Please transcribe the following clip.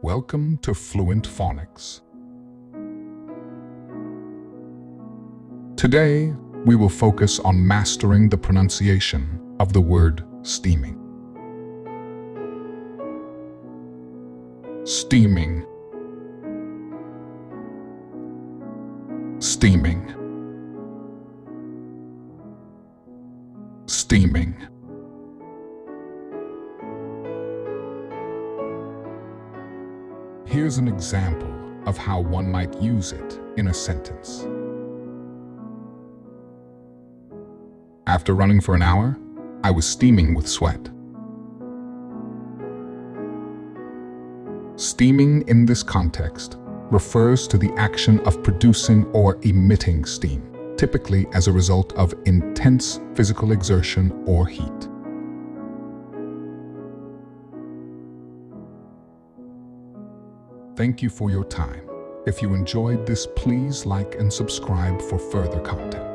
Welcome to Fluent Phonics. Today, we will focus on mastering the pronunciation of the word steaming. Steaming. Steaming. Steaming. Here's an example of how one might use it in a sentence. After running for an hour, I was steaming with sweat. Steaming in this context refers to the action of producing or emitting steam, typically as a result of intense physical exertion or heat. Thank you for your time. If you enjoyed this, please like and subscribe for further content.